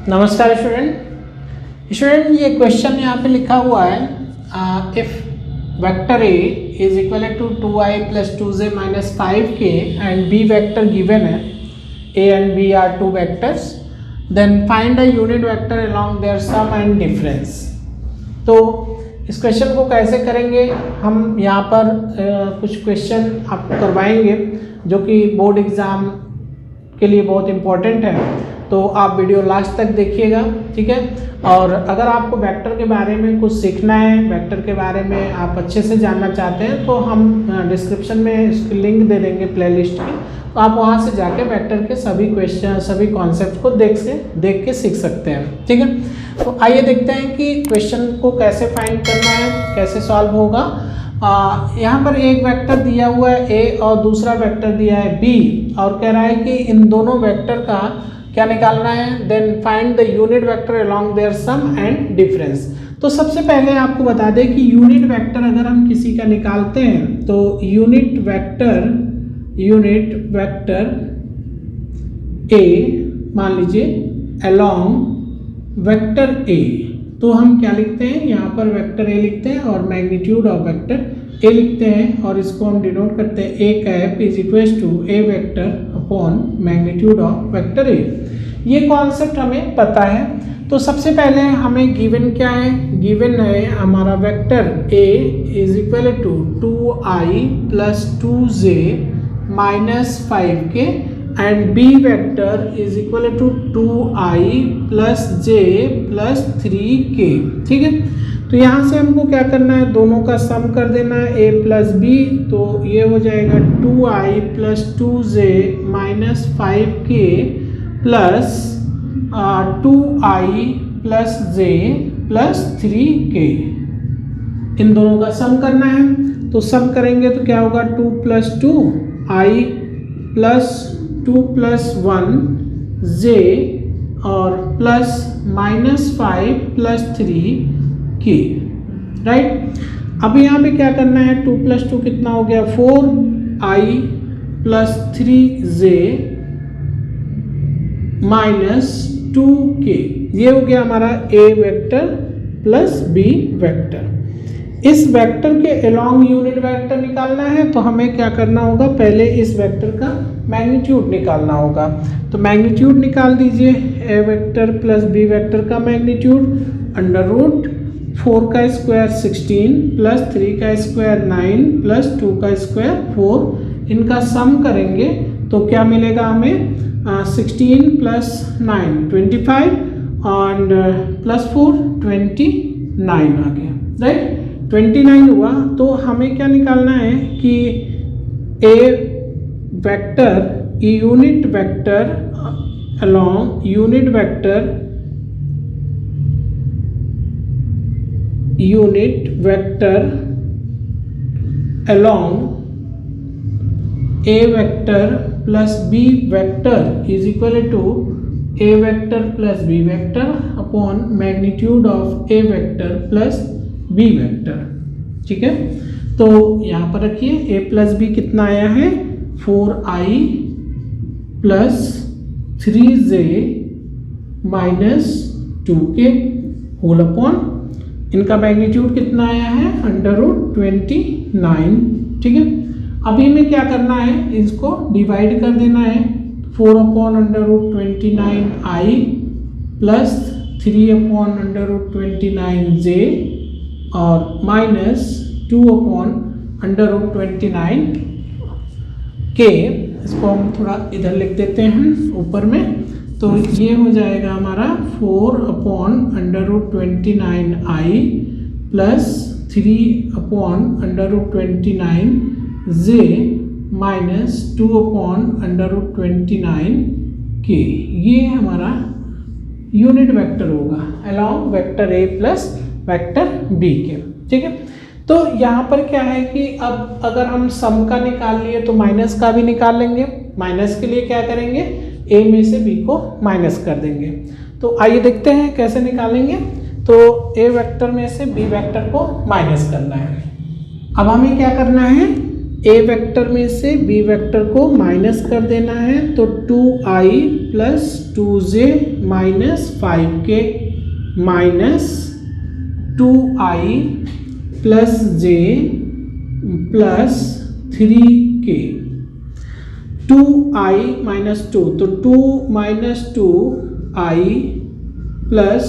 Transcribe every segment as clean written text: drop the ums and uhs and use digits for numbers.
नमस्कार स्टूडेंट, ये क्वेश्चन यहाँ पे लिखा हुआ है if vector A is equal to 2i plus 2j minus 5k and B vector given है, A and B are two vectors, then find a unit vector along their sum and difference. तो इस question को कैसे करेंगे, हम यहाँ पर कुछ क्वेश्चन आपको करवाएंगे जो कि बोर्ड एग्ज़ाम के लिए बहुत इम्पोर्टेंट है, तो आप वीडियो लास्ट तक देखिएगा, ठीक है। और अगर आपको वेक्टर के बारे में कुछ सीखना है, वेक्टर के बारे में आप अच्छे से जानना चाहते हैं, तो हम डिस्क्रिप्शन में इसकी लिंक दे देंगे प्लेलिस्ट की, तो आप वहां से जाके वेक्टर के सभी क्वेश्चन, सभी कॉन्सेप्ट को देख के सीख सकते हैं, ठीक है। तो आइए देखते हैं कि क्वेश्चन को कैसे फाइंड करना है, कैसे सॉल्व होगा। यहाँ पर एक वेक्टर दिया हुआ है ए और दूसरा वेक्टर दिया है बी, और कह रहा है कि इन दोनों वेक्टर का क्या निकालना है, then find the unit vector along their sum and difference. तो सबसे पहले आपको बता दें कि यूनिट वेक्टर अगर हम किसी का निकालते हैं तो यूनिट वेक्टर ए मान लीजिए अलोंग वेक्टर ए, तो हम क्या लिखते हैं, यहाँ पर वेक्टर ए लिखते हैं और मैग्नीट्यूड ऑफ वेक्टर ए लिखते हैं, और इसको हम डिनोट करते हैं A cap is equal to A vector upon magnitude of vector A. ये कॉन्सेप्ट हमें पता है। तो सबसे पहले हमें गिवन क्या है, गिवन है हमारा vector A is equal to 2i plus 2j minus 5k and B vector is equal to 2i plus j plus 3k, ठीक है। तो यहाँ से हमको क्या करना है, दोनों का सम कर देना है a प्लस बी, तो ये हो जाएगा 2i plus 2j minus 5k plus 2i plus j plus 3k, इन दोनों का सम करना है। तो सम करेंगे तो क्या होगा, 2 plus 2 i plus 2 plus 1 j और plus minus 5 plus 3k, right. अब यहाँ पे क्या करना है, 2 प्लस 2 कितना हो गया, 4i plus 3j minus 2k, ये हो गया हमारा a vector plus b vector. इस वेक्टर के अलोंग यूनिट वेक्टर निकालना है, तो हमें क्या करना होगा, पहले इस वेक्टर का मैग्नीट्यूड निकालना होगा। तो मैग्नीट्यूड निकाल दीजिए, a vector plus b vector का मैग्नीट्यूड अंडर रूट 4 का स्क्वायर 16 प्लस 3 का स्क्वायर 9 प्लस 2 का स्क्वायर 4, इनका सम करेंगे तो क्या मिलेगा हमें, 16 प्लस 9 25 एंड प्लस 4 29 आ गया, राइट। 29 हुआ, तो हमें क्या निकालना है कि A vector unit vector along unit vector along A vector plus B vector is equal to A vector plus B vector upon magnitude of A vector plus B vector, ठीक है। तो यहाँ पर रखिए a प्लस बी कितना आया है, 4i plus 3j minus 2k whole upon, इनका मैग्नीट्यूड कितना आया है, अंडर रूट 29, ठीक है। अभी में क्या करना है, इसको डिवाइड कर देना है, 4 upon under root 29i plus 3 upon under root 29j और minus 2 upon under root 29k, इसको हम थोड़ा इधर लिख देते हैं ऊपर में, तो ये हो जाएगा हमारा 4 upon under root 29i plus 3 upon under root 29j minus 2 upon under root 29k, ये हमारा यूनिट वेक्टर होगा along vector A plus vector B के, ठीक है। तो यहाँ पर क्या है कि अब अगर हम सम का निकाल लिए तो माइनस का भी निकाल लेंगे। माइनस के लिए क्या करेंगे, ए में से बी को माइनस कर देंगे। तो आइए देखते हैं कैसे निकालेंगे। तो ए वेक्टर में से बी वेक्टर को माइनस करना है। अब हमें क्या करना है, ए वेक्टर में से बी वेक्टर को माइनस कर देना है। तो 2i plus 2j minus 5k minus 2i plus j plus 3k, 2i minus 2, तो 2 minus 2i plus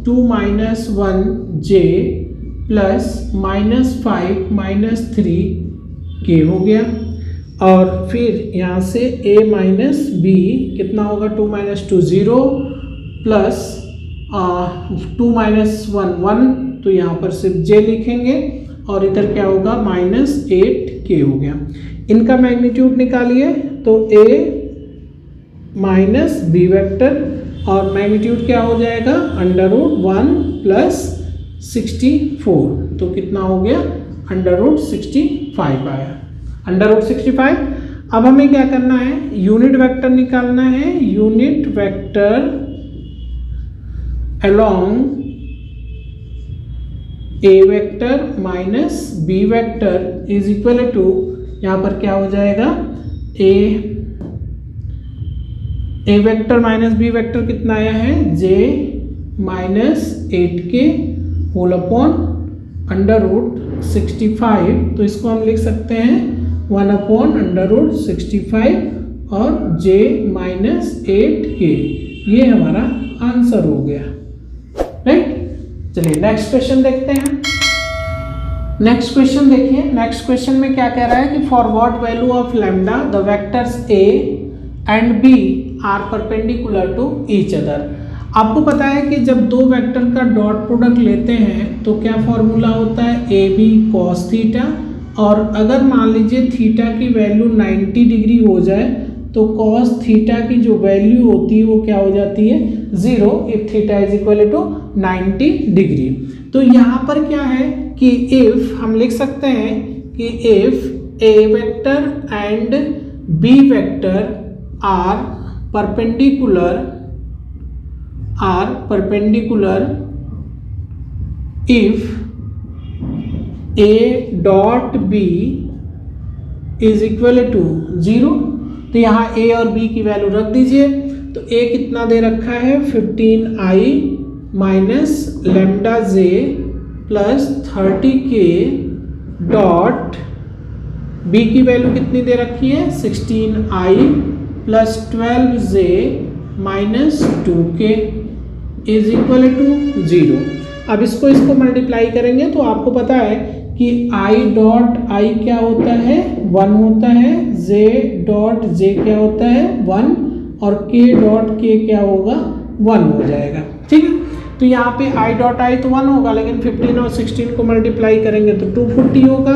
2 minus 1j plus minus 5 minus 3k हो गया। और फिर यहाँ से a माइनस b कितना होगा, 2 माइनस 2 0 प्लस 2 माइनस 1 1, तो यहाँ पर सिर्फ j लिखेंगे और इधर क्या होगा माइनस 8k हो गया। इनका मैग्नीट्यूड निकालिए, तो a माइनस b वेक्टर और मैग्नीट्यूड क्या हो जाएगा अंडर रूट 1 प्लस 64, तो कितना हो गया अंडर रूट 65 आया, अंडर रूट 65। अब हमें क्या करना है, यूनिट वेक्टर निकालना है, unit vector along A vector minus B vector is equal to, यहाँ पर क्या हो जाएगा A vector minus B vector कितना आया है, J minus 8k whole upon under root 65, तो इसको हम लिख सकते हैं 1 अपॉन अंडर रूट 65 और j माइनस 8k, ये हमारा आंसर हो गया, राइट। चलिए नेक्स्ट क्वेश्चन देखते हैं। नेक्स्ट क्वेश्चन देखिए, नेक्स्ट क्वेश्चन में क्या कह रहा है कि for what value of lambda the vectors a and b are perpendicular to each other. आपको पता है कि जब दो वेक्टर का डॉट प्रोडक्ट लेते हैं तो क्या फॉर्मूला होता है, ए बी कॉस थीटा, और अगर मान लीजिए थीटा की वैल्यू 90 डिग्री हो जाए तो कॉस थीटा की जो वैल्यू होती है वो क्या हो जाती है 0 if theta is equal to 90 degree. तो यहाँ पर क्या है कि इफ हम लिख सकते हैं कि if A vector and B vector are perpendicular if a dot b is equal to 0, तो यहाँ a और b की वैल्यू रख दीजिए। तो a कितना दे रखा है 15i minus lambda j plus 30k dot b की वैल्यू कितनी दे रखी है 16i plus 12j minus 2k is equal to 0। अब इसको मल्टीप्लाई करेंगे तो आपको पता है कि i डॉट i क्या होता है 1 होता है, j डॉट j क्या होता है 1 और k डॉट k क्या होगा 1 हो जाएगा, ठीक है। तो यहाँ पे i डॉट i तो 1 होगा, लेकिन 15 और 16 को मल्टीप्लाई करेंगे तो 240 होगा,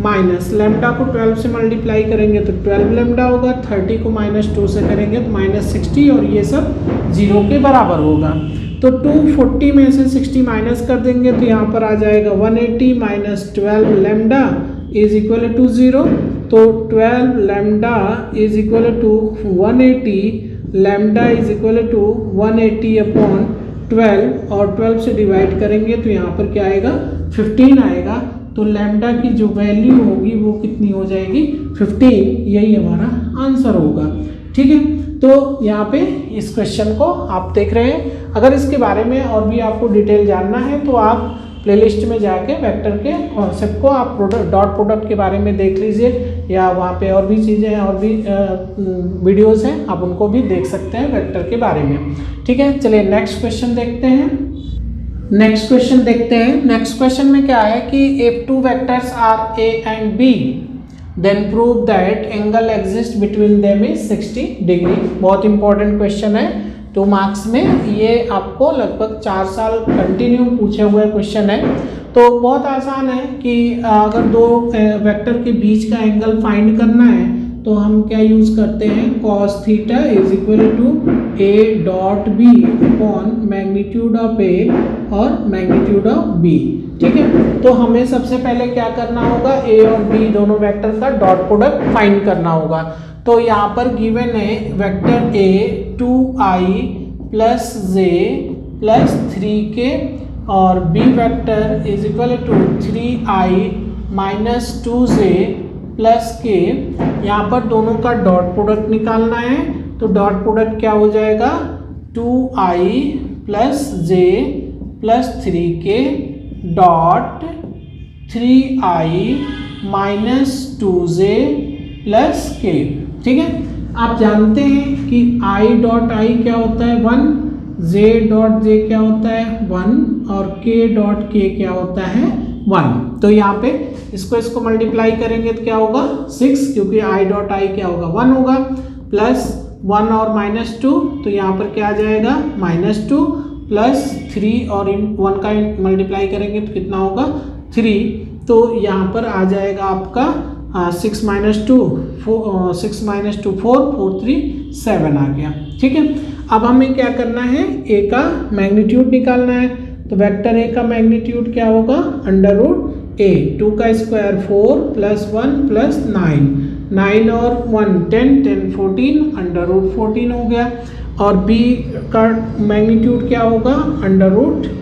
माइनस लेमडा को 12 से मल्टीप्लाई करेंगे तो 12 लेमडा होगा, 30 को माइनस 2 से करेंगे तो माइनस 60 और ये सब 0 के बराबर होगा। तो 240 में से 60 माइनस कर देंगे तो यहाँ पर आ जाएगा 180 minus 12 lambda is equal to 0, तो 12 lambda is equal to 180, lambda is equal to 180 upon 12 और 12 से डिवाइड करेंगे तो यहाँ पर क्या आएगा 15 आएगा। तो लैम्डा की जो वैल्यू होगी वो कितनी हो जाएगी 15, यही हमारा आंसर होगा, ठीक है। तो यहाँ पे इस क्वेश्चन को आप देख रहे हैं। अगर इसके बारे में और भी आपको डिटेल जानना है तो आप प्लेलिस्ट में जाके वेक्टर के कॉन्सेप्ट को आप डॉट प्रोडक्ट के बारे में देख लीजिए, या वहाँ पे और भी चीज़ें हैं और भी वीडियोस हैं, आप उनको भी देख सकते हैं वेक्टर के बारे में, ठीक है। चलिए नेक्स्ट क्वेश्चन देखते हैं। नेक्स्ट क्वेश्चन में क्या है कि if two vectors are A and B then prove that angle exist between them is 60 degree. बहुत इंपॉर्टेंट क्वेश्चन है, 2 मार्क्स में, ये आपको लगभग 4 साल कंटिन्यू पूछे हुए क्वेश्चन है। तो बहुत आसान है कि अगर दो वेक्टर के बीच का एंगल फाइंड करना है तो हम क्या यूज़ करते हैं, cos theta is equal to A dot B upon magnitude of A और मैग्नीट्यूड ऑफ बी, ठीक है। तो हमें सबसे पहले क्या करना होगा, ए और बी दोनों वेक्टर का डॉट प्रोडक्ट फाइंड करना होगा। तो यहाँ पर गिवन है vector A 2i plus J plus 3k और B vector is equal to 3i minus 2j plus K. यहाँ पर दोनों का डॉट प्रोडक्ट निकालना है, तो डॉट प्रोडक्ट क्या हो जाएगा 2i plus J plus 3k dot 3i minus 2j plus k। ठीक है, आप जानते हैं कि i डॉट आई क्या होता है 1, j डॉट जे क्या होता है 1 और k डॉट k क्या होता है 1। तो यहाँ पे इसको मल्टीप्लाई करेंगे तो क्या होगा 6, क्योंकि i डॉट आई क्या होगा 1 होगा, प्लस 1 और माइनस 2, तो यहाँ पर क्या आ जाएगा -2 प्लस 3 और 1 का मल्टीप्लाई करेंगे तो कितना होगा 3। तो यहाँ पर आ जाएगा आपका 6 माइनस 2 4, 4 3 7 आ गया। ठीक है, अब हमें क्या करना है, a का मैग्नीट्यूड निकालना है। तो वेक्टर a का मैग्नीट्यूड क्या होगा √ a, 2 का स्क्वायर 4 प्लस 1 प्लस 9 और 1 10 10 14 √14 हो गया। और b का मैग्नीट्यूड क्या होगा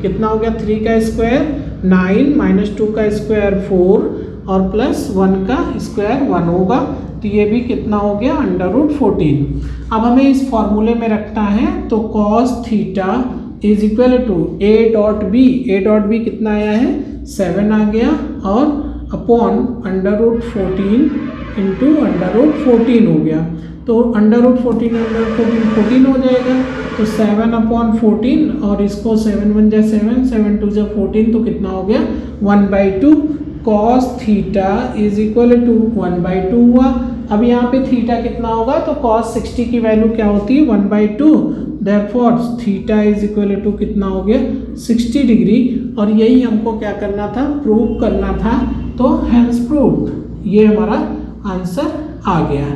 कितना हो गया 3 का स्क्वायर 9 माइनस 2 का स्क्वायर 4 और प्लस 1 का स्क्वायर 1 होगा। तो ये भी कितना हो गया √14। अब हमें इस फॉर्मूले में रखना है, तो cos theta is equal to a dot B कितना आया है 7 आ गया, और अपॉन √14 इंटू √14 हो गया। तो √14 14 हो जाएगा, तो 7/14 और इसको 7 1 जा 7 7 2 जा 14, तो कितना हो गया 1/2 cos theta is equal to 1/2 हुआ। अब यहाँ पे थीटा कितना होगा, तो cos 60 की वैल्यू क्या होती है 1/2, therefore theta is equal to कितना हो गया 60 डिग्री। और यही हमको क्या करना था, प्रूव करना था, तो हेंस प्रूव्ड, ये हमारा आंसर आ गया।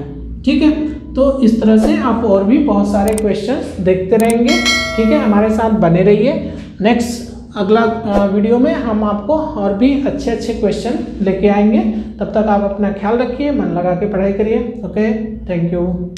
ठीक है, तो इस तरह से आप और भी बहुत सारे क्वेश्चंस देखते रहेंगे। ठीक है, हमारे साथ बने रहिए। नेक्स्ट अगला वीडियो में हम आपको और भी अच्छे क्वेश्चन लेके आएंगे। तब तक आप अपना ख्याल रखिए, मन लगा के पढ़ाई करिए। Okay, thank you.